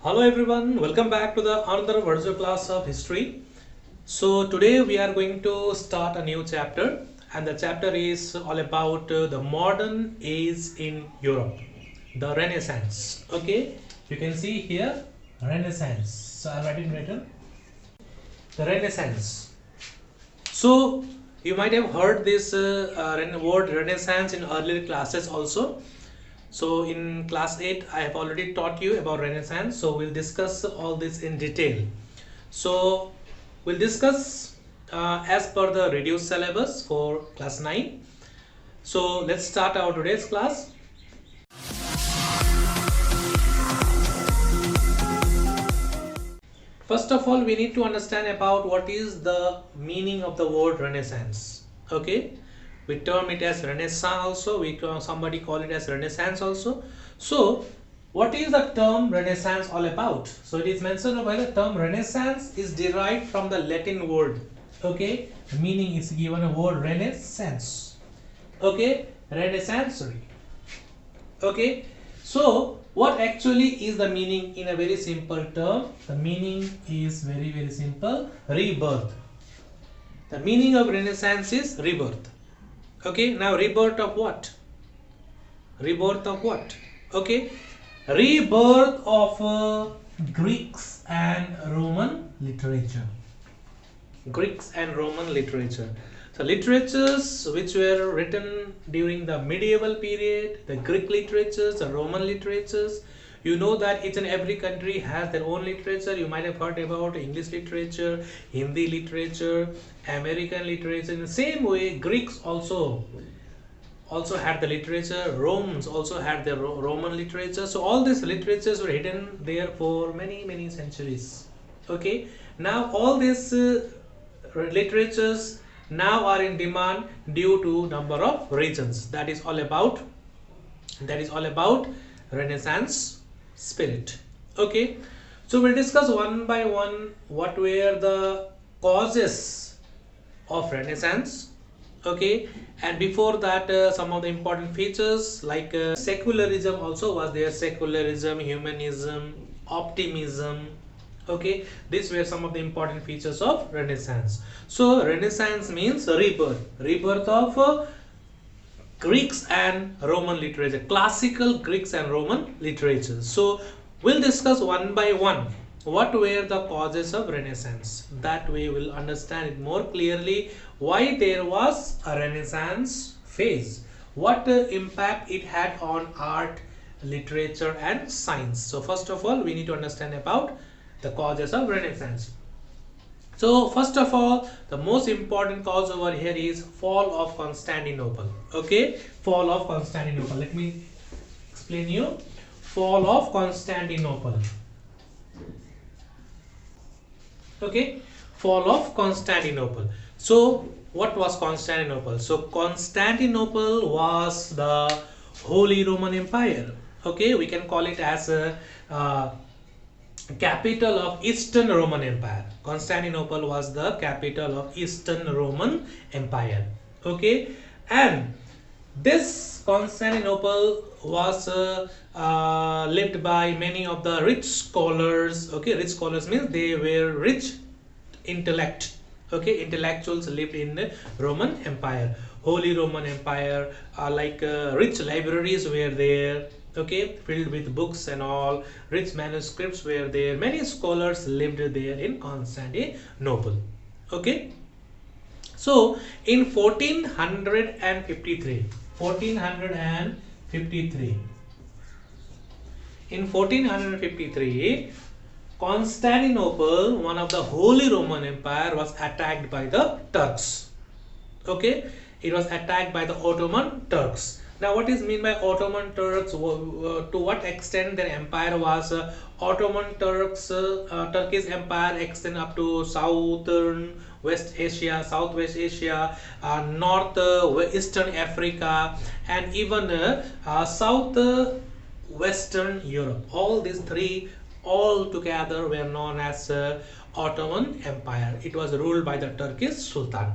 Hello everyone, welcome back to the another virtual class of history. So today we are going to start a new chapter, and the chapter is all about the modern age in Europe, the Renaissance. Okay, you can see here Renaissance. So I'm writing written the Renaissance. So you might have heard this word Renaissance in earlier classes also. So in class 8 I have already taught you about Renaissance, so we'll discuss all this in detail. So we'll discuss as per the reduced syllabus for class 9. So let's start our today's class. First of all, we need to understand about what is the meaning of the word Renaissance. Okay, we term it as Renaissance also, somebody call it as Renaissance also. So what is the term Renaissance all about? So it is mentioned by the term Renaissance is derived from the Latin word. Okay, the meaning is given a word Renaissance. Okay, Renaissance. Okay, so what actually is the meaning in a very simple term? The meaning is very simple: rebirth. The meaning of Renaissance is rebirth. Okay, now rebirth of what? Rebirth of what? Okay, rebirth of Greeks and Roman literature. Greeks and Roman literature. So literatures which were written during the medieval period, the Greek literatures, the Roman literatures. You know that each and every country has their own literature. You might have heard about English literature, Hindi literature, American literature. In the same way, Greeks also had the literature. Romans also had their Roman literature. So all these literatures were hidden there for many centuries. Okay, now all these literatures now are in demand due to number of reasons. That is all about Renaissance spirit. Okay, so we'll discuss one by one what were the causes of Renaissance. Okay, and before that some of the important features like secularism also was there. Secularism, humanism, optimism. Okay, these were some of the important features of Renaissance. So Renaissance means rebirth of Greeks and Roman literature, classical Greeks and Roman literature. So we'll discuss one by one what were the causes of Renaissance. That way we'll understand it more clearly why there was a Renaissance phase, what impact it had on art, literature and science. So first of all, we need to understand about the causes of Renaissance. So first of all, the most important cause over here is fall of Constantinople. Okay, fall of Constantinople. Let me explain you. Fall of Constantinople. Okay, fall of Constantinople. So what was Constantinople? So Constantinople was the Holy Roman Empire. Okay, we can call it as a capital of Eastern Roman Empire. Constantinople was the capital of Eastern Roman Empire. Okay, and this Constantinople was lived by many of the rich scholars. Okay, rich scholars means they were rich intellect. Okay, intellectuals lived in the Roman Empire, Holy Roman Empire. Rich libraries were there. Okay, filled with books and all, rich manuscripts were there. Many scholars lived there in Constantinople. Okay, so in 1453 in 1453 Constantinople, one of the Holy Roman Empire, was attacked by the Turks. Okay, it was attacked by the Ottoman Turks. Now what is mean by Ottoman Turks? To what extent their empire was? Ottoman Turks, Turkish empire extend up to southern West Asia, Southwest Asia, North Eastern Africa, and even South Western Europe. All these three all together were known as Ottoman Empire. It was ruled by the Turkish Sultan.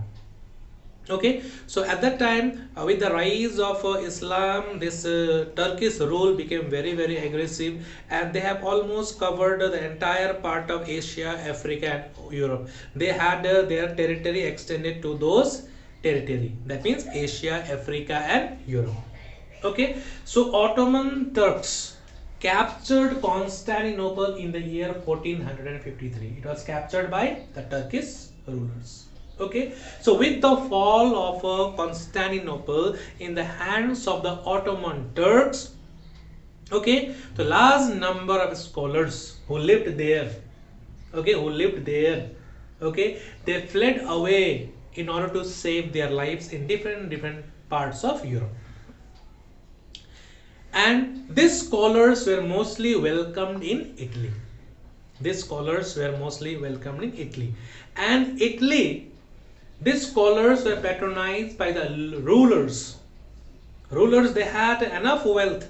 Okay, so at that time, with the rise of Islam, this Turkish rule became very aggressive, and they have almost covered the entire part of Asia, Africa, and Europe. They had their territory extended to those territory. That means Asia, Africa, and Europe. Okay, so Ottoman Turks captured Constantinople in the year 1453. It was captured by the Turkish rulers. Okay, so with the fall of Constantinople in the hands of the Ottoman Turks, okay, the large number of scholars who lived there, okay, they fled away in order to save their lives in different parts of Europe. And these scholars were mostly welcomed in Italy. And Italy, these scholars were patronized by the rulers. They had enough wealth,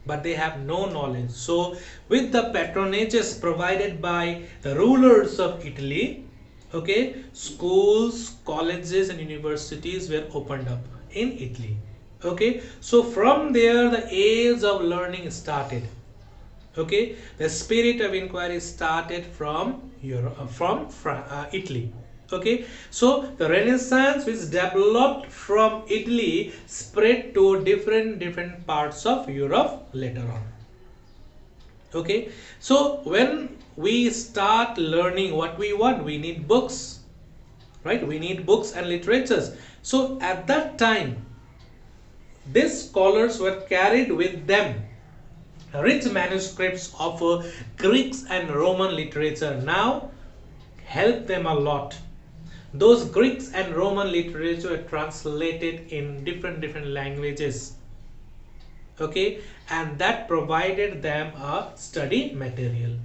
but they have no knowledge. So with the patronages provided by the rulers of Italy, okay, schools, colleges, and universities were opened up in Italy. Okay, so from there the age of learning started. Okay, the spirit of inquiry started from Europe, Italy. Okay, so the Renaissance, which developed from Italy, spread to different parts of Europe later on. Okay, so when we start learning what we want, we need books, right? We need books and literatures. So at that time, these scholars were carried with them rich manuscripts of Greeks and Roman literature. Now help them a lot. Those Greeks and Roman literature were translated in different languages. Okay, and that provided them a study material.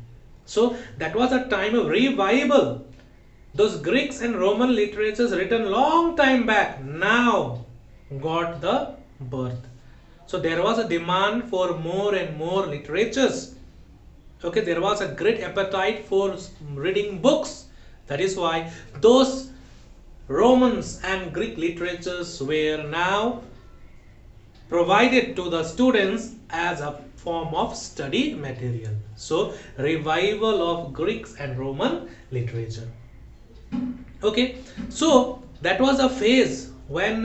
So that was a time of revival. Those Greeks and Roman literatures written long time back now got the birth. So there was a demand for more and more literatures. Okay, there was a great appetite for reading books. That is why those Romans and Greek literatures were now provided to the students as a form of study material. So revival of Greeks and Roman literature. Okay, so that was a phase when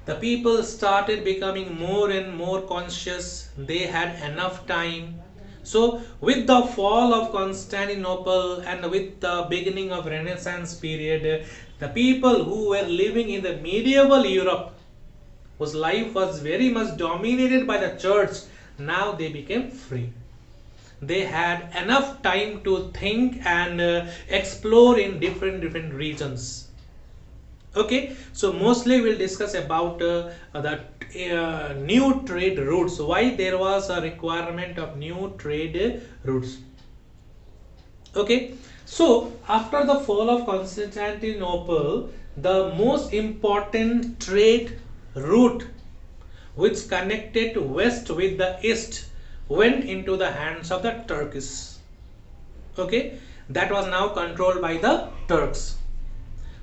the people started becoming more and more conscious. They had enough time. So with the fall of Constantinople and with the beginning of Renaissance period, the people who were living in the medieval Europe, whose life was very much dominated by the church, now they became free. They had enough time to think and explore in different regions. Okay, so mostly we'll discuss about the new trade routes. Why there was a requirement of new trade routes. Okay, so after the fall of Constantinople, the most important trade route which connected west with the east went into the hands of the Turks. Okay, that was now controlled by the Turks.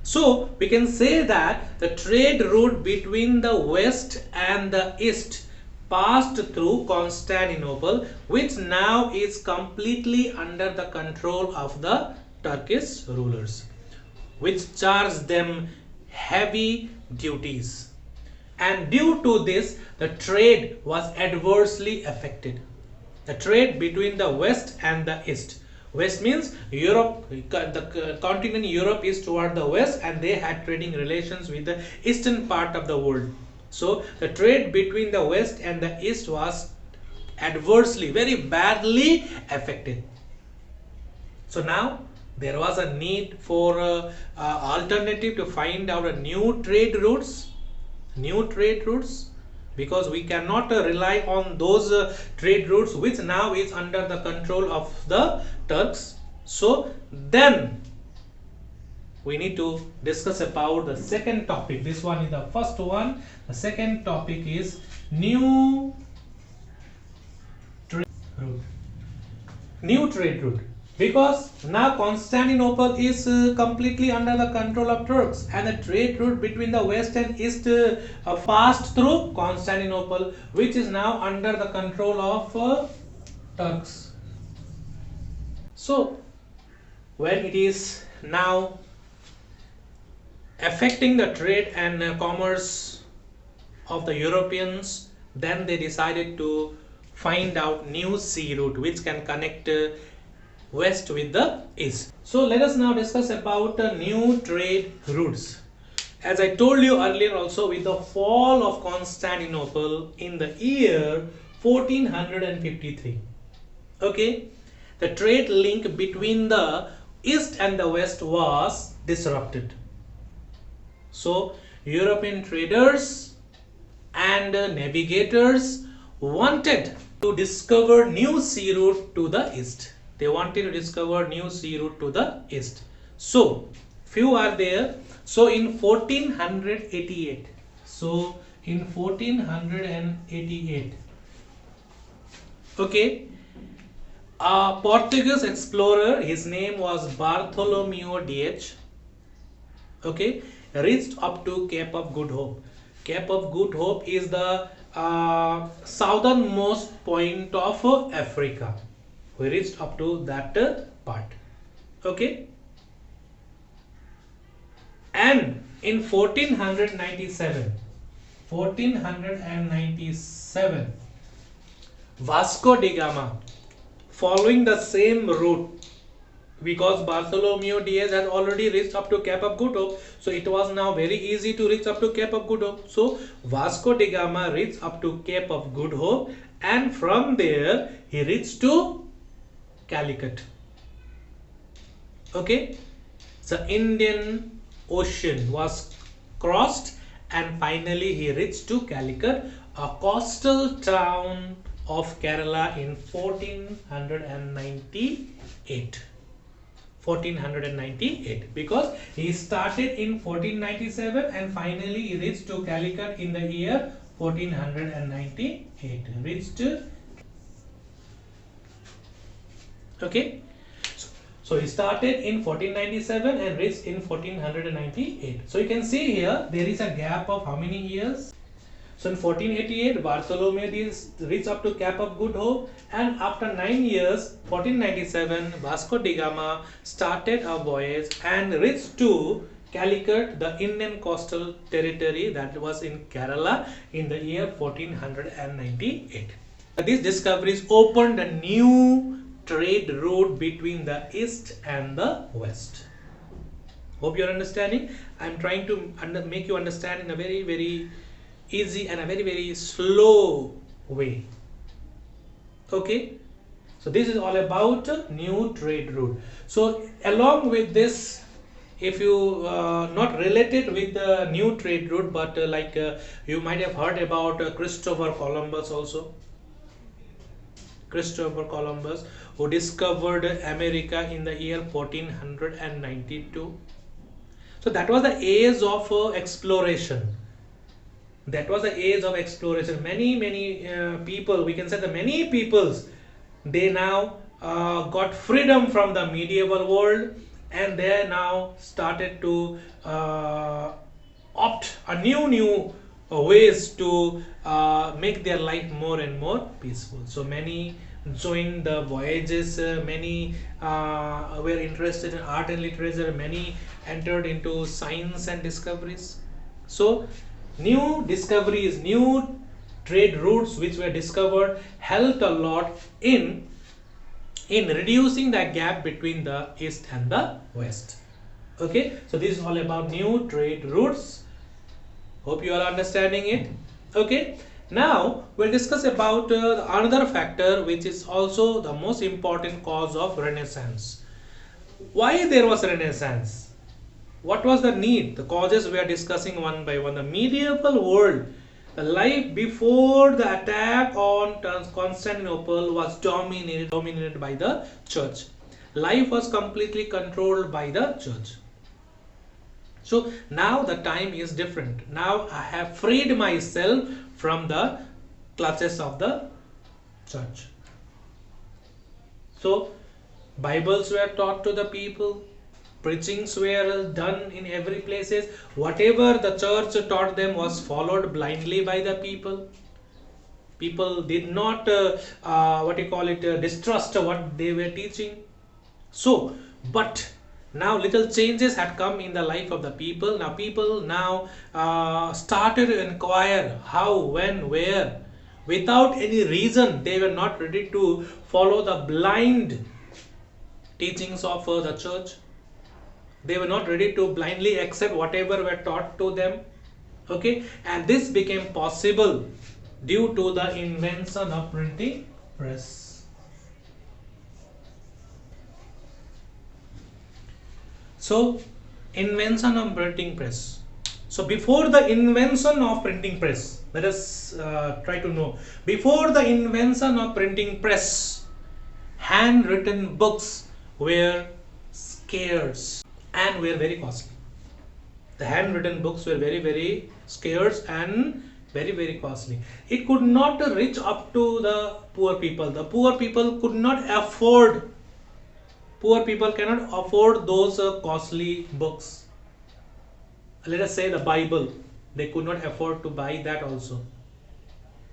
So we can say that the trade route between the west and the east passed through Constantinople, which now is completely under the control of the Turkish rulers, which charged them heavy duties. And due to this, the trade was adversely affected. The trade between the west and the east. West means Europe, the continent Europe is toward the west, and they had trading relations with the eastern part of the world. So the trade between the west and the east was adversely, very badly affected. So now there was a need for alternative to find out a new trade routes, because we cannot rely on those trade routes which now is under the control of the Turks. So then we need to discuss about the second topic. This one is the first one. The second topic is new trade route. because now Constantinople is completely under the control of Turks, and the trade route between the west and east passed through Constantinople, which is now under the control of Turks. So when it is now affecting the trade and commerce of the Europeans, then they decided to find out new sea route which can connect west with the east. So let us now discuss about new trade routes. As I told you earlier also, with the fall of Constantinople in the year 1453, okay, the trade link between the east and the west was disrupted. So European traders and navigators wanted to discover new sea route to the east. They wanted to discover new sea route to the east. So few are there. So in 1488, okay, a Portuguese explorer, his name was Bartholomew Dias, okay, reached up to Cape of Good Hope. Cape of Good Hope is the southernmost point of Africa. We reached up to that part, okay. And in 1497, Vasco de Gama, following the same route, because Bartholomew Dias has already reached up to Cape of Good Hope, so it was now very easy to reach up to Cape of Good Hope. So Vasco de Gama reached up to Cape of Good Hope, and from there he reached to Calicut. Okay, so Indian Ocean was crossed, and finally he reached to Calicut, a coastal town of Kerala, in 1498, because he started in 1497 and finally he reached to Calicut in the year 1498. Reached, okay, so he started in 1497 and reached in 1498. So you can see here there is a gap of how many years? So in 1488, Bartholomew Dias reached up to Cape of Good Hope, and after 9 years, 1497, Vasco de Gama started a voyage and reached to Calicut, the Indian coastal territory that was in Kerala, in the year 1498. These discoveries opened a new trade route between the east and the west. Hope you are understanding. I am trying to make you understand in a very, very easy and a very, very slow way. Okay, so this is all about new trade route. So along with this, if you not related with the new trade route, but you might have heard about Christopher Columbus also. Christopher Columbus, who discovered America in the year 1492. So that was the age of exploration. That was the age of exploration. Many people, we can say that many peoples, they now got freedom from the medieval world, and they now started to opt a new ways to make their life more and more peaceful. So many joined the voyages, many were interested in art and literature, many entered into science and discoveries. So new discoveries, new trade routes which were discovered helped a lot in reducing the gap between the east and the west. Okay, so this is all about new trade routes. Hope you are understanding it. Okay, now we'll discuss about another factor which is also the most important cause of Renaissance. Why there was Renaissance? What was the need? The causes we are discussing one by one. The medieval world, the life before the attack on Constantinople, was dominated by the church. Life was completely controlled by the church. So now the time is different. Now I have freed myself from the clutches of the church. So Bibles were taught to the people, preachings were done in every places. Whatever the church taught them was followed blindly by the people. People did not distrust what they were teaching. So, but now little changes had come in the life of the people. Now people started to inquire how, when, where. Without any reason, they were not ready to follow the blind teachings of the church. They were not ready to blindly accept whatever were taught to them. Okay, and this became possible due to the invention of printing press. So, invention of printing press. So, before the invention of printing press, let us try to know. Before the invention of printing press, handwritten books were scarce and were very costly. The handwritten books were very, very scarce and very, very costly. It could not reach up to the poor people. The poor people could not afford. Poor people cannot afford those costly books. Let us say the Bible. They could not afford to buy that also.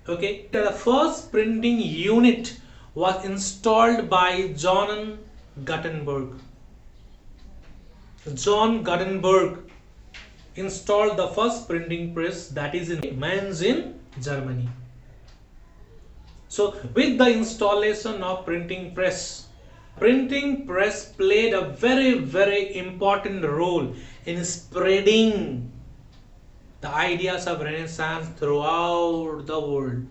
Okay. The first printing unit was installed by John Gutenberg. John Gutenberg installed the first printing press, that is in Mainz in Germany. So with the installation of printing press played a very, very important role in spreading the ideas of Renaissance throughout the world.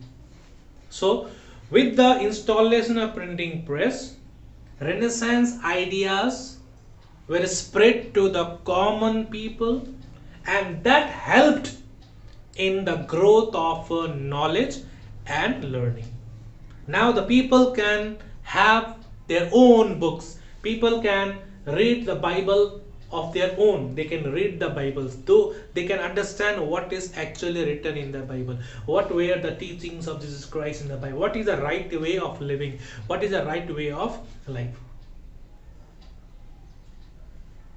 So with the installation of printing press, Renaissance ideas were spread to the common people, and that helped in the growth of knowledge and learning. Now the people can have their own books. People can read the Bible of their own. They can read the Bibles, though they can understand what is actually written in the Bible. What were the teachings of Jesus Christ in the Bible? What is the right way of living? What is the right way of life?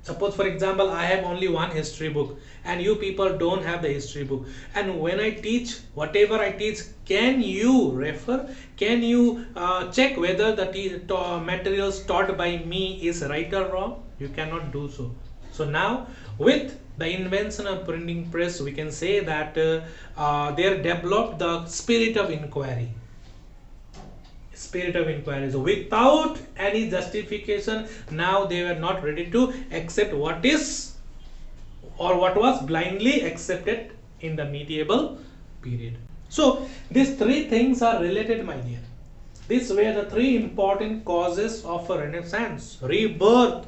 Suppose, for example, I have only one history book and you people don't have the history book. And when I teach, whatever I teach, can you refer? Can you check whether the materials taught by me is right or wrong? You cannot do so. So now, with the invention of printing press, we can say that they developed the spirit of inquiry. Spirit of inquiry. So without any justification, now they were not ready to accept what is or what was blindly accepted in the medieval period. So these three things are related, my dear. These were the three important causes of a Renaissance. Rebirth.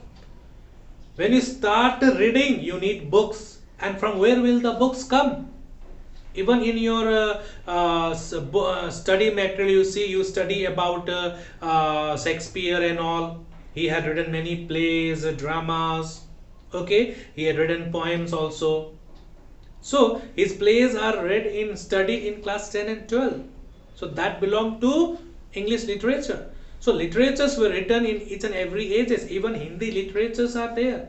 When you start reading, you need books. And from where will the books come? Even in your study material, you study about Shakespeare and all. He had written many plays, dramas. Okay, he had written poems also. So his plays are studied in class 10 and 12. So that belonged to English literature. So literatures were written in each and every ages. Even Hindi literatures are there.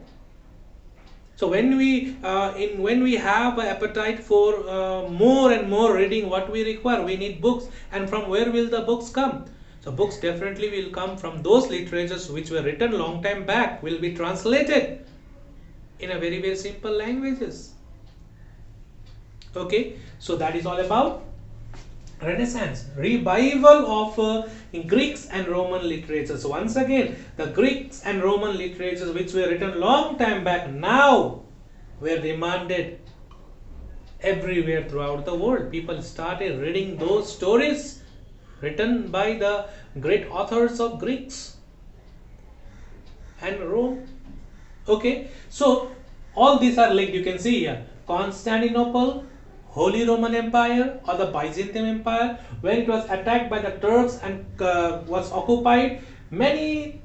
So when we have an appetite for more and more reading, what we require, we need books. And from where will the books come? So books definitely will come from those literatures which were written long time back, will be translated in a very, very simple languages. Okay, so that is all about Renaissance, revival of Greeks and Roman literatures. So once again, the Greeks and Roman literatures which were written long time back now were demanded everywhere throughout the world. People started reading those stories written by the great authors of Greeks and Rome. Okay, so all these are linked. You can see here Constantinople, Holy Roman Empire or the Byzantine Empire, when it was attacked by the Turks and was occupied, many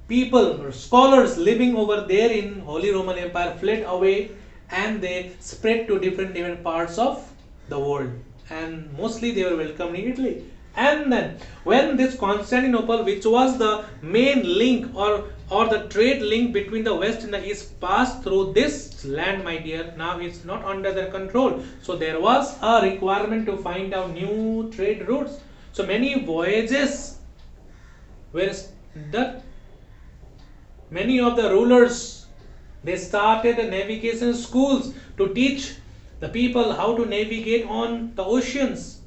people or scholars living over there in Holy Roman Empire fled away and they spread to different parts of the world, and mostly they were welcomed in Italy. And then when this Constantinople, which was the main link or the trade link between the west and the east, passed through this land, my dear, now it's not under their control. So there was a requirement to find out new trade routes. So many voyages were done. Many of the rulers, they started navigation schools to teach the people how to navigate on the oceans.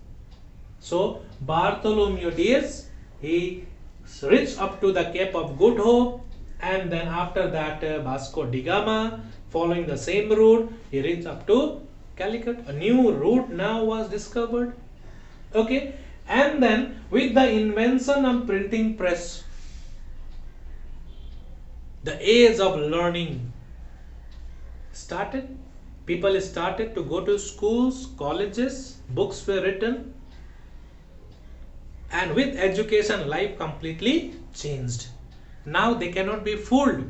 So Bartholomew Diaz, he reached up to the Cape of Good Hope, and then after that Vasco de Gama, following the same route, he reached up to Calicut. A new route now was discovered. Okay, and then with the invention of printing press, the age of learning started. People started to go to schools, colleges, books were written, and with education, life completely changed. Now they cannot be fooled.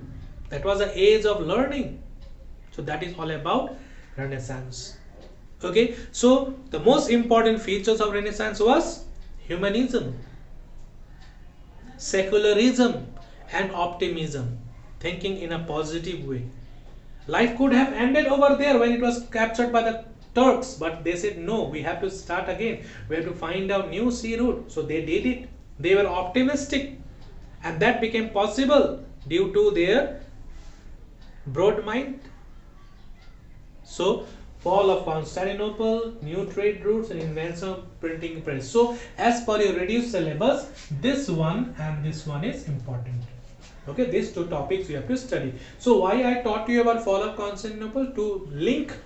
That was the age of learning. So that is all about Renaissance. Okay, so the most important features of Renaissance was humanism, secularism, and optimism, thinking in a positive way. Life could have ended over there when it was captured by the Turks, but they said no, we have to start again. We have to find out new sea route. So they did it. They were optimistic, and that became possible due to their broad mind. So fall of Constantinople, new trade routes, and invention of printing press. So as per your reduced syllabus, this one and this one is important. Okay, these two topics you have to study. So why I taught you about fall of Constantinople? To link,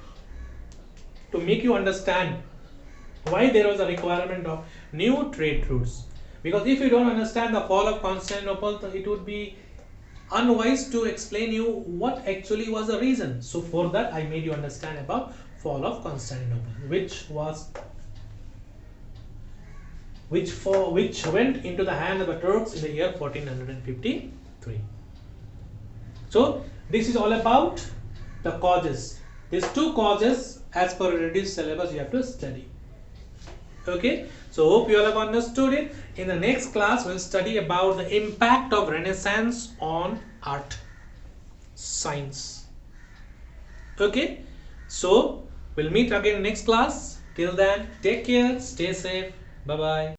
to make you understand why there was a requirement of new trade routes. Because if you don't understand the fall of Constantinople, it would be unwise to explain you what actually was the reason. So for that I made you understand about fall of Constantinople, which went into the hand of the Turks in the year 1453. So this is all about the causes. These two causes, as per reduced syllabus, you have to study. Okay, so hope you all have understood it. In the next class, we'll study about the impact of Renaissance on art, science. Okay, so we'll meet again next class. Till then, take care, stay safe, bye bye.